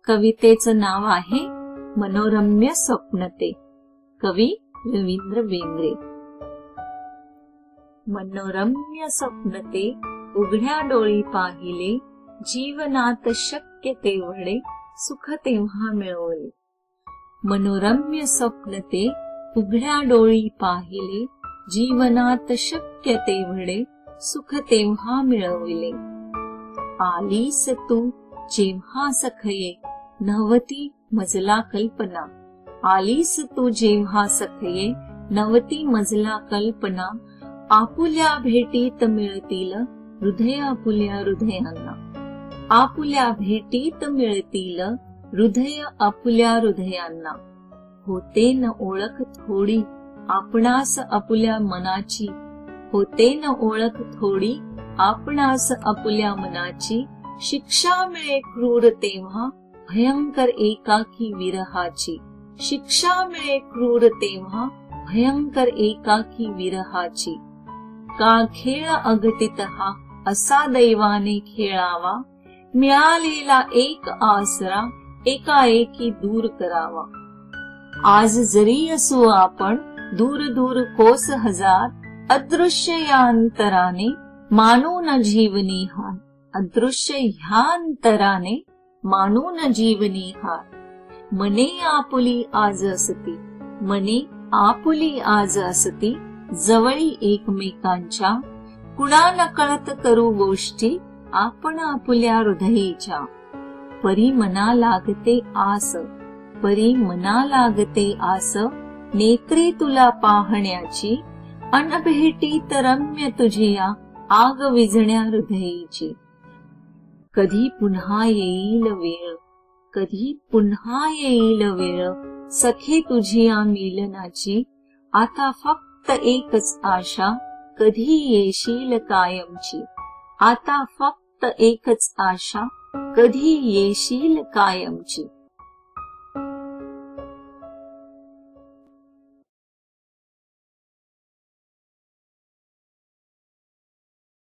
कवितेचं नाव आहे मनोरम्य स्वप्नते. कवी रवींद्र बेंद्रे. मनोरम्य स्वप्नते उघड्या डोळी पाहिले, जीवनात शक्य तेवढे सुख तेव्हा मिळवले. मनोरम्य स्वप्नते उघड्या डोळी पाहिले, जीवनात शक्य तेवढे सुख तेव्हा मिळवले. आलीस तू जेव्हा सखये नवती मजला कल्पना, आलीस तू जेव्हा सखये नवती मजला कल्पना, आपुल्या भेटीत मिळतील हृदय आपुल्या हृदयांना, आपुल्या भेटीत मिळतील हृदय आपुल्या हृदयांना. होते न ओळख थोडी आपणास आपुल्या मनाची, होते न ओळख थोडी आपणास आपुल्या मनाची, शिक्षा मिळे क्रूर तेव्हा भयंकर एकाकी विरहाची, शिक्षा मिळे क्रूर तेव्हा भयंकर एकाकी विरहाची. का खेळ अघटित हा असा दैवाने खेळावा, मिळालेला एक आसरा एकाएकी दूर करावा. आज जरी असू आपण दूर दूर कोस हजार, अदृश्य या अंतराने मानून जीवनी हार, अदृश्य ह्या अंतराने मानून जीवनी हार. मने आपुली आज असती, मने आपुली आज असती, जवळी एकमेकांच्या, कुणा नकळत करू गोष्टी आपण आपुल्या हृदयीच्या. परी मना लागते आस, परी मना लागते आस, नेत्री तुला पाहण्याची, अनभेटीत रम्य तुझिया आग विझण्या हृदयीची. कधी पुन्हा येईल वेळ, कधी पुन्हा येईल वेळ, सखे तुझिया मिलनाची. आता फक्त एकच आशा, कधी येशील कायमची. आता फक्त एकच आशा, कधी येशील कायमची.